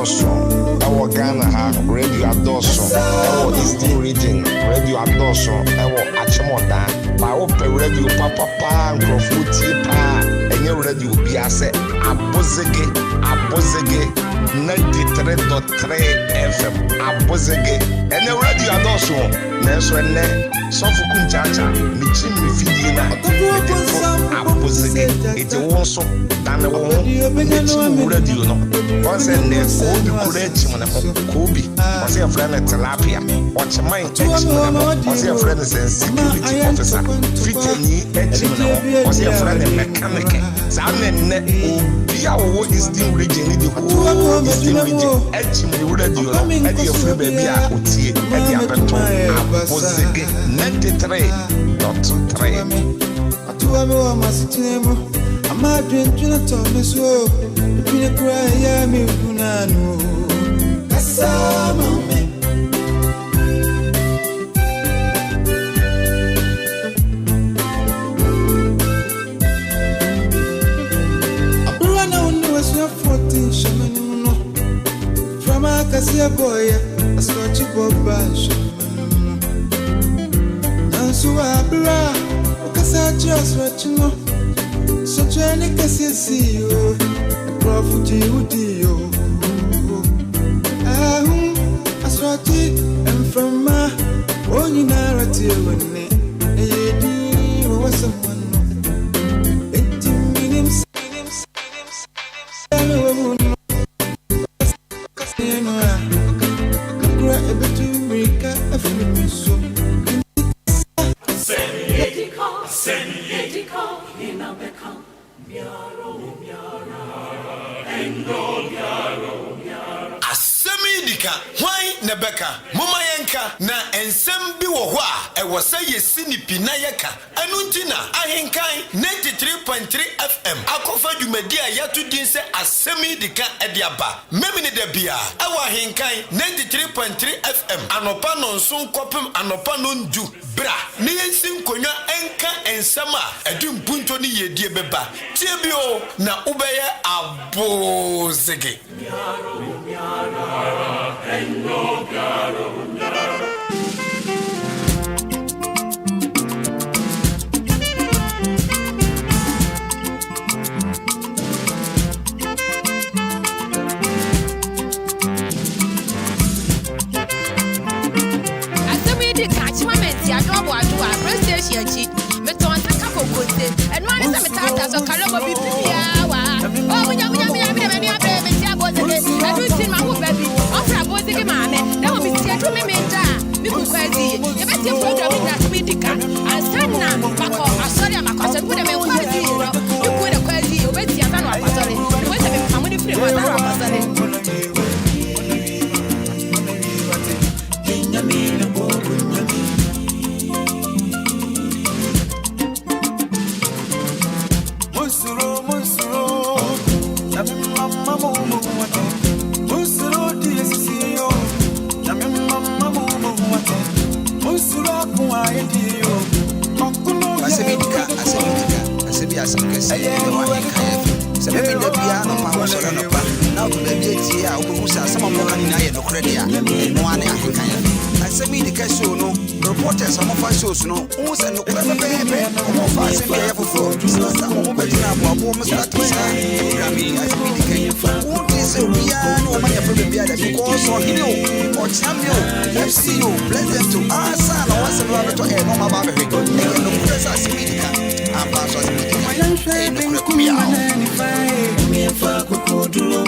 adults. Our Ghana ha radio adults. Our Eastern region radio adults. Our Achemoda. My open radio papa Crofluti pa. And your radio be I say Abozege 93.3 FM Abozege. And your radio adults. Neso ne Sofukum Chacha. Michim Fidina. Abozege. It won't than the one radio. Once and then Kobe Kobe. Was your friend at Tilapia? Watch your mind. Was your friend as a security officer? Fitting was your friend a mechanic? Samen be our Eastern region in the whole Eastern region. Etching the radio and your free baby I would see at the other was again 93.3. I'm not drinking a Thomas Woe. Be a cry, I'm in Punano. Asem. I run on the West 14 Shaman from a Cassia boy, a scotch boba shaman. Nansuabra, Casa just watching. So Jenny can see you, Prophet Udio. I saw it and from my own narrative when it was someone. It means Dika, why Nebeka, Mama Yanka, na ensem bi wo ho a e wo say yesini pinayeka anuntina Ahenkan 93.3 FM akofa dwumadi a yatu din se Asem Dika ediaba memini de bia e wo Ahenkan 93.3 FM anopa no nso kopem anopa no ndu bra ne yensin konwa enka ensem a edum punto ni yedie beba tie bio na ubeye abozege and one is a tata so Kaloma oh, we everything my baby. After I was the man, now we see to me. We could quality. You bet your program that we Dika. And stand now, Paco, I saw them because I put them in quality. You put a quality, you bet your son was sorry. You went to be family free was sorry. Reporters, some of our shows, no, who's a no clever baby, or fast and careful for some of the almost that programming. I think the came from what is a real woman from the beer that you call so hero or champion. FCU, bless them to our son or was a rabbit to air on my baby. Again, no press as Dika. I'm past was my young friend, me out. Me and Fuck could do to me,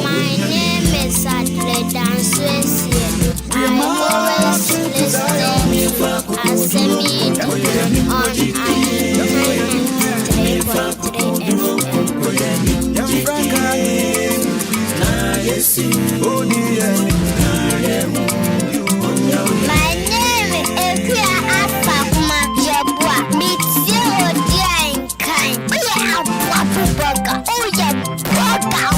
My name is Adred and Susie. I'm always listening to Asem on My name is Ekuya Afakuma Jabwa. Meet zero dear in kind. Oh yeah, Burger. Oh yeah, Burger.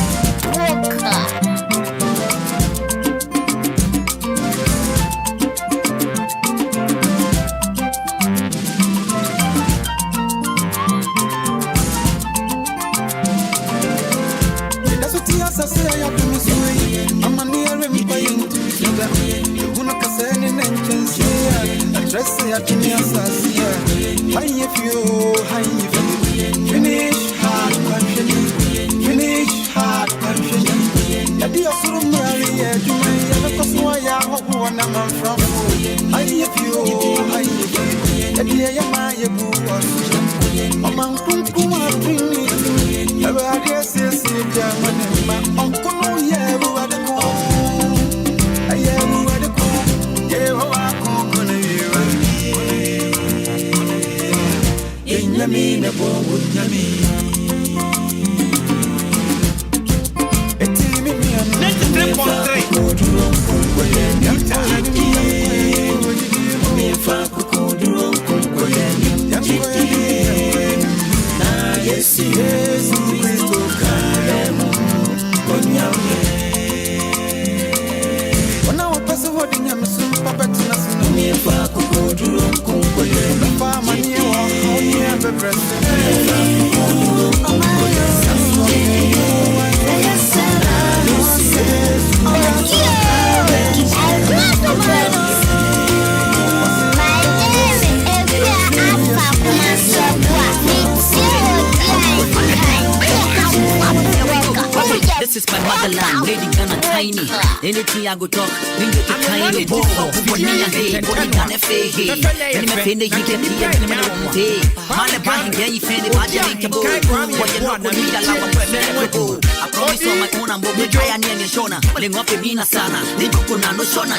This is my motherland, Lady Ghana tiny. Anything I go talk, we get the tiny. Boy, what me a hey, what me gonna say hey. Any me pende he get the any me no hey. Man bang get you fende bad you can go. What you know me a lava perfect go. I promise on my own I'm go try and near shona. Ling up me na sana, ni go na no shona.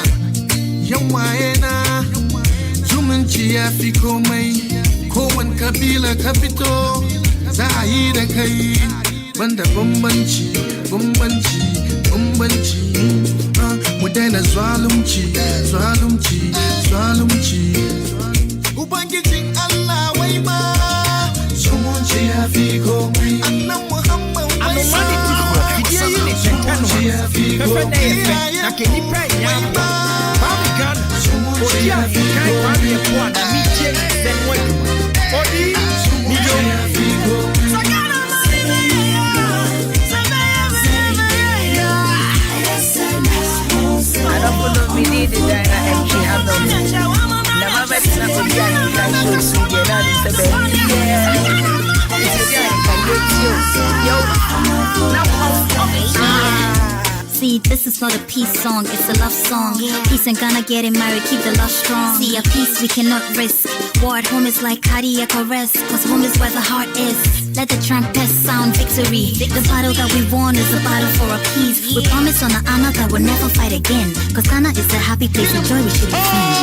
Yamaena, Jumanchi Afiko mai, Kowan Kabila Kapito, Zahida Kai, Banda Bumbanchi, Mudena Zwalumchi, Ubangiji Allah Waima, Jumanchi Afiko mai, Anna Muhammad We need the Dina and she have no never met nothing that you should get out of the bed. See, this is not a peace song, it's a love song. Peace and Ghana getting married, keep the love strong. See, a peace we cannot risk. War at home is like cardiac arrest, cause home is where the heart is. Let the trumpets sound victory. The battle that we won is a battle for a peace. We promise on the honor that we'll never fight again, cause Ghana is a happy place and joy we should defend.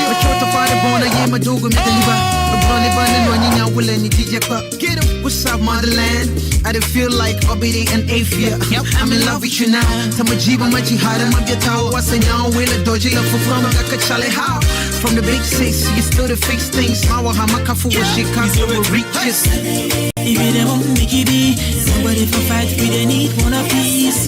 Get up, what's up, motherland? I don't feel like Obidi and Afia. I'm in love with you now. Tamajiba Majihada Mabiyata was a young will a doji of Fufama Kachale how. From the big six, you still to fix things. Mawa Hamakafu was she can't reach this. If you don't want make it be, somebody for fight, we don't need one of these.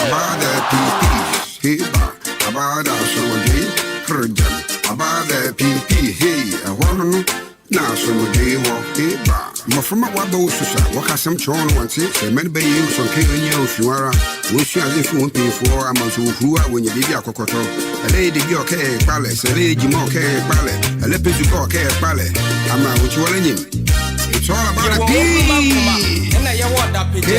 Abada peace, hiba, abada shawagi, kurjan, about the PP, hey, I want to know. Now, so my day walk, my from my wabo, what has some chon once, say, many bay you, some killing you, if you are, which you as if you won't pay for, I'm also who are when you did your cocoto. A lady, your care, palace, a lady, more care, ballet, a lepid you call care, ballet. I'm out with you all in him. It's all about a pee. And I want that picture.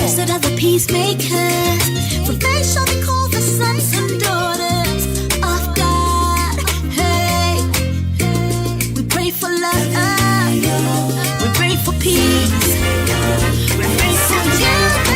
Instead of the peacemakers, for they shall be called the sons and daughters of God. Hey, we pray for love, we pray for peace, we pray for jealousy.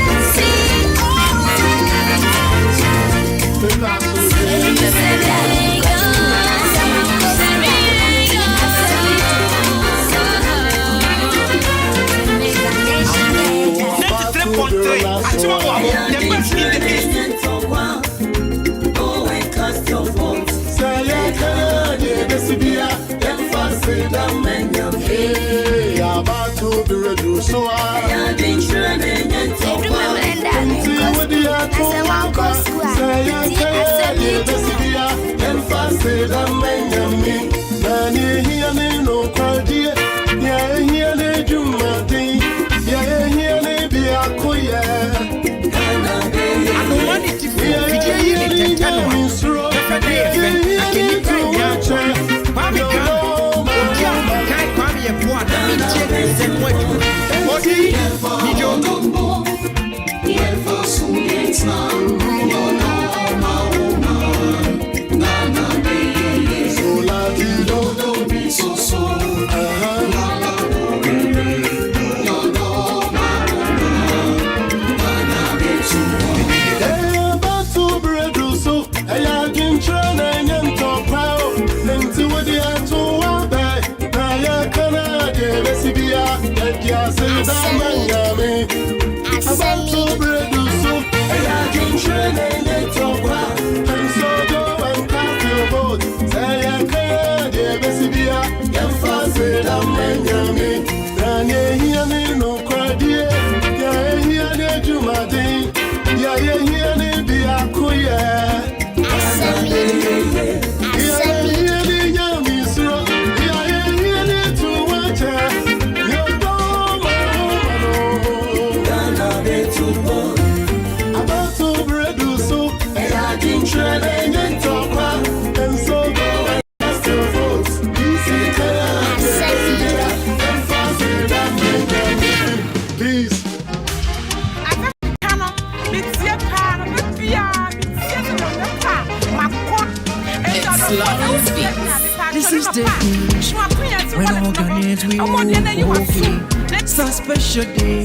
It's a special day,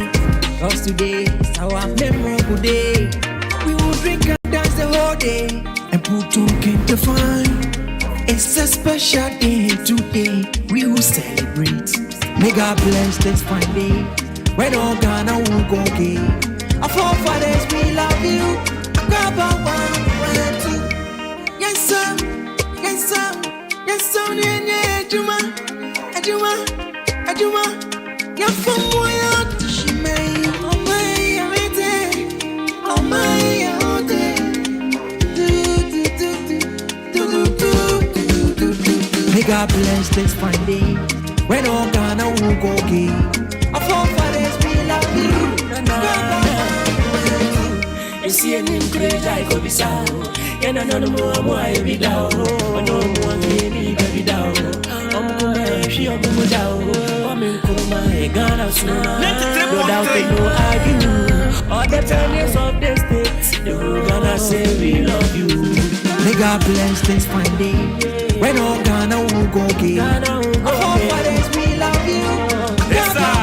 cause today is our memorable day. We will drink and dance the whole day and put on cake to find. It's a special day today, we will celebrate. May God bless this fine day, when all Ghana will go gay. Our forefathers, we love you. Grab our 1, 2. Yes sir, yes sir, yes sir, yeah, Juma, Juma, Juma. You're from where she may, oh my, oh my, oh may God bless this fine day, when all Ghana will go gay. Our forefathers, we love you. You see an incredible I could be sound. And I know no more, I be down. No more, baby, baby down. I'm going she up down. I'm in Kuma, Ghana soon. No doubt they know I do. All the tenants of the states, they're gonna say we love you. May God bless this fine day, when all Ghana will go gay. Our fathers, we love you. Yes, sir.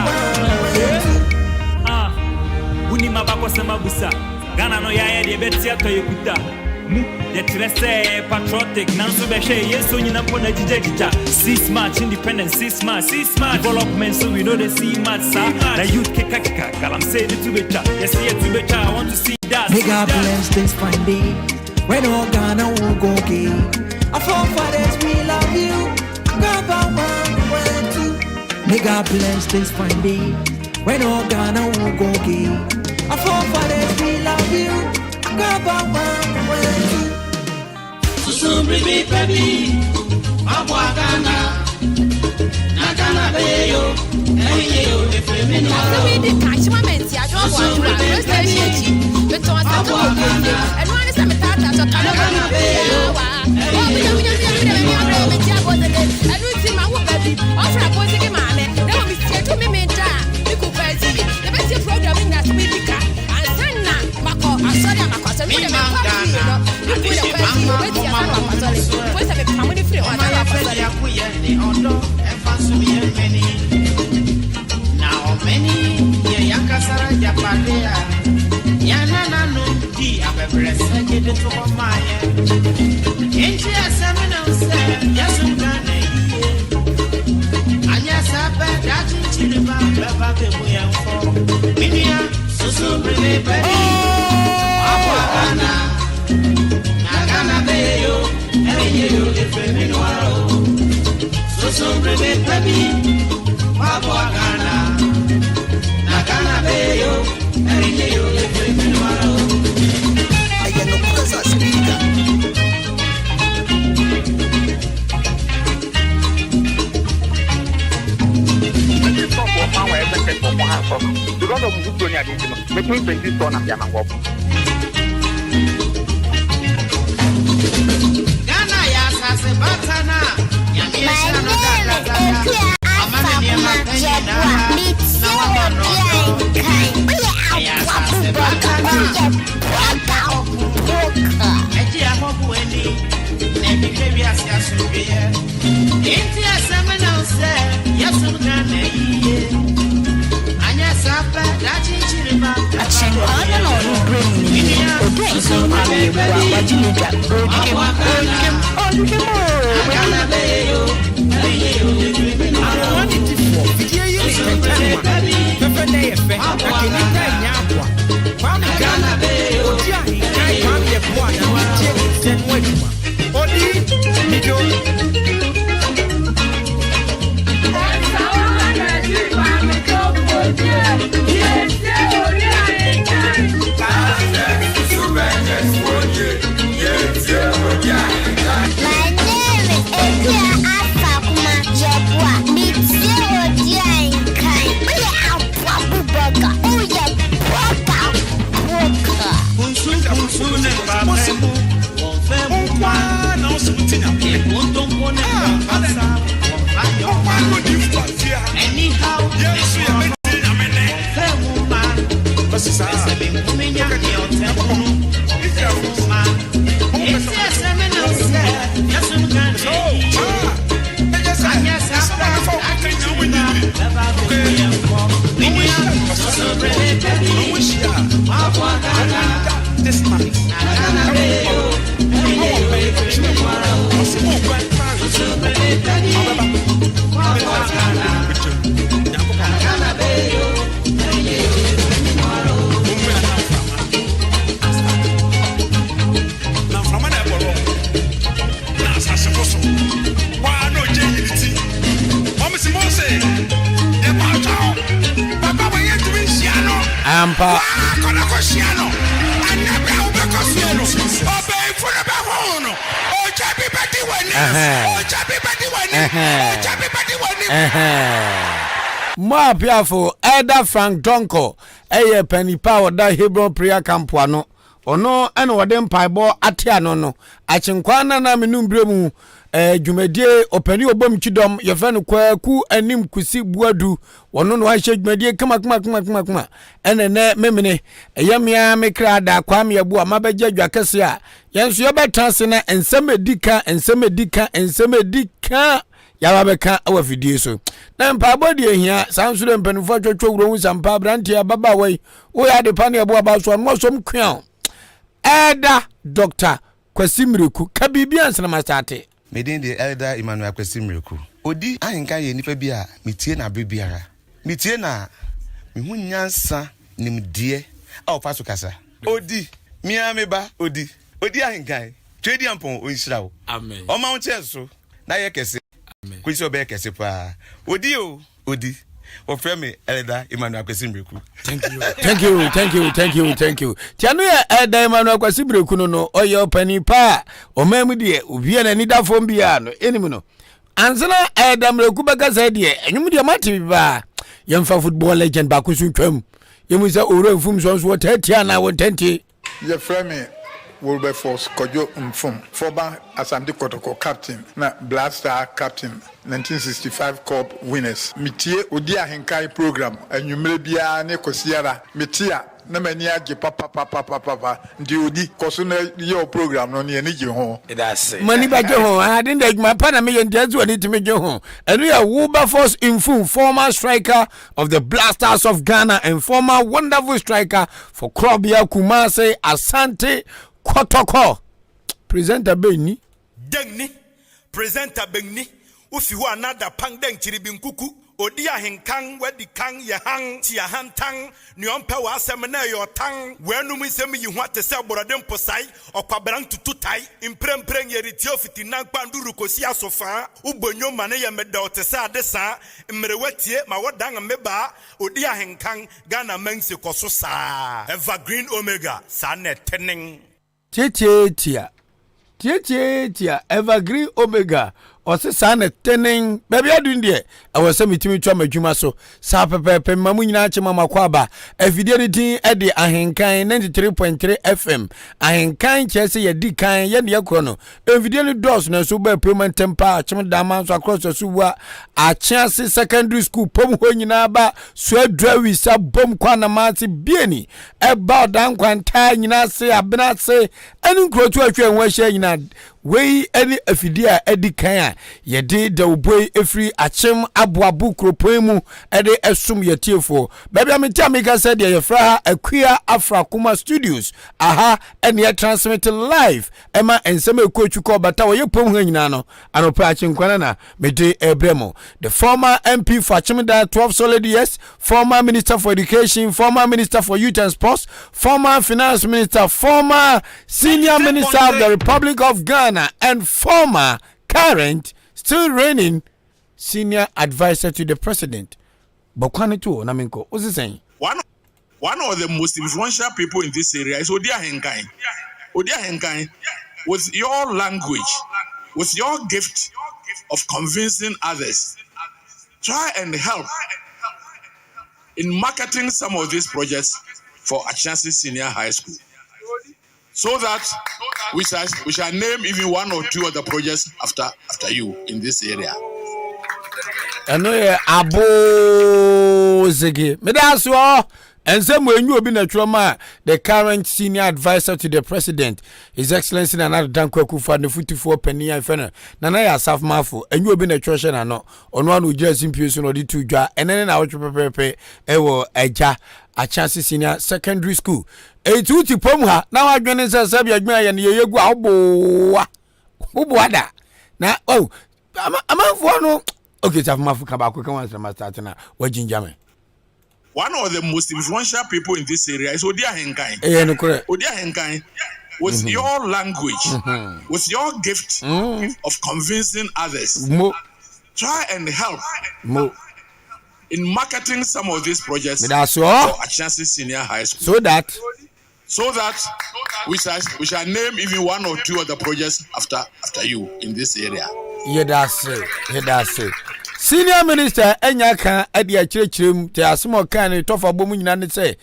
Unima bako sema busa. Ghana no ya de betia to yekuta. mu the trese patriotic now so be share yes so nyina pona jija 6 months independence 6 months development so we know the see months na youth keka I'm saying it to better yes here to better I want to see that nigga bless this fine day when all Ghana will go gay our forefathers we love you Grandpa 1 2 nigga bless this fine day when all Ghana will go gay our forefathers we love you Grandpa 1 2 so baby Abwa Ghana Ghana beyo eyo efemini wa so we dey catch moment ya do wa do station we to asa to go and one is me tata so Ghana beyo wa oh we me tia go de and we see ma wo baby ofra bo se ke ma me na we see to me da we ku party the best program in that we Dika and sanna mako asori mako so we dey ma party no we put the party we tia na mako so we say me pamuni free o na mako so now many yakasara japadea yanana no di abebrese gede to maye enti asemena se yasungane anya sabe dachi chiriba baba kemuyemfo minia susu brebe apagana nagana beyo eyeyo efemino waro susu brebe baby apagana nagana beyo eyeyo efemino waro ayeno presa speaker Ghana ya sase batana ya miesha no da amana ni makanya na wano ya sase batana eji ahobu eni na bibia sia asubie inti asemena use yasum Ghana yiye anya sape dachi chiriba Ahenkan no bring me okay so I what you need that Ampa. More piafo Elder Frank Donko eye penipa oda Hebron prayer camp ano ono ene wode mpaibo atia no achenkwana na menumbre mu dwumadie opani obom chidom ye fe no kwaku anim kusi buadu wono no ahye dwumadie kama ene ne memene eyamia mekra da kwame abu amabegya dwakese a yenso ye betanse na ensem edika yawa beka awafidie so na mpabodi ehia sansure mpanufo twotwo wuro sampa branti ababa wai wo ya de pane abu abaso no som kwan Elder Dr. Kwasimreku kabibi ansana mastate Medin the elder Emmanuel Kwasimreku odi Ahenkan ye nipa bi a metie na bebiara metie na mehu nyansa nimdie a opaso kasa odi mia meba odi Ahenkan twedi ampon onhyirawo amen o ma wo cheso na ye kese amen kwisi obe kese pa odi ofre me elder Emmanuel Kwasimreku. Thank you. Tiano ya elder Emmanuel Kwasimreku no oyo panipa o memu de obi na ni da fom bia no enimu no. Ansana elder Mreku baka za de enwum de mate ba yemfa football legend ba kusu twam. Yemu se oro mfum so so tatia na wo tenti. Ye frame me Wilberforce Kojo Mfum, former Asante Kotoko captain, na Black Star captain, 1965 Cup winners. Mitie Odi Ahenkan program, and you may be a Nekosiara, Mitia, Namania, papa, ndi Odi, Kosuna, your program, no near Nijo. That's it. Money back home. I didn't take my partner, me and that's what I need to make you home. And we are Wilberforce Mfum, former striker of the Blasters of Ghana and former wonderful striker for Krobia Kumase Asante Kotoko. Presenter Benny. Dengni. Presenter Benny. Ufi hu another pang deng chiribin kuku. Odi Ahenkan wedi kang ye hang ti han tang ni ompe wa asem na yo tang wenu mu sem yi hu atese borodem posai okwabrang tututai imprempren ye ritio fiti na gbanduru kosi asofa ubonyo mane ye meda otese adesa mrewetie ma wodang meba Odi Ahenkan Ghana mense koso sa evergreen omega sa netenen Tia evergreen omega ose sana tenen baby adun de e wose mitimi twa madwuma so sa pepepe mamu nyina che mama kwaba afidie ne din e de Ahenkan 93.3 FM Ahenkan chese ye Dika ye ne yakro no afidie ne dos na so ba payment temper chem dama so across so wa a chance secondary school pom ho nyina ba so adrawi sa bom kwana mate bieni e ba dan kwanta nyina se abena se enu krotu atwa enwa hye nyina wei any afidia Edikan ye de dawboy efri achem aboabu kropoemu ede esum yetiefo baby ameti amika said ye fra akua afra kuma studios aha ene ye transmit live ema ensem ekotwuko bata wo yepom hanyina no anopa achenkwana na mede ebremo the former MP for Achimda 12 solid years, former minister for education, former minister for youth and sports, former finance minister, former senior minister of the Republic of Ghana, and former current still reigning senior advisor to the president. Bokwani tu naminko. What's he saying? One of the most influential people in this area is Odi Ahenkan. Odi Ahenkan, with your language, with your gift of convincing others, try and help in marketing some of these projects for Achansi Senior High School, so that we shall name even one or two of the projects after you in this area. I know Abo Ziggy. Medaswa. And some when you have been a trauma, the current senior advisor to the president, His Excellency Nana Dankwa Kufa, the 44 penny and fenner, Nana Saf Mafu, and you have been a treasure and no, on one who just imputation or the 2 jar, and then our prepare ewo eja a chance senior secondary school. A 2 to Pomha, now I'm going to say Sabia and you go out. Who bought now? Oh, I'm for no. Okay, Saf Mafu Kabako, come on, Master, what Jinjame. One of the most influential people in this area is Odi Ahenkan. No, correct. Odi Ahenkan, with your language, with your gift of convincing others, try and help in marketing some of these projects for Achansi Senior High School. So that we shall name even one or two of the projects after you in this area. Yeah, that's it. Senior Minister Enyaka adi achirechirem te asmo kan tofa bomu nyina ne say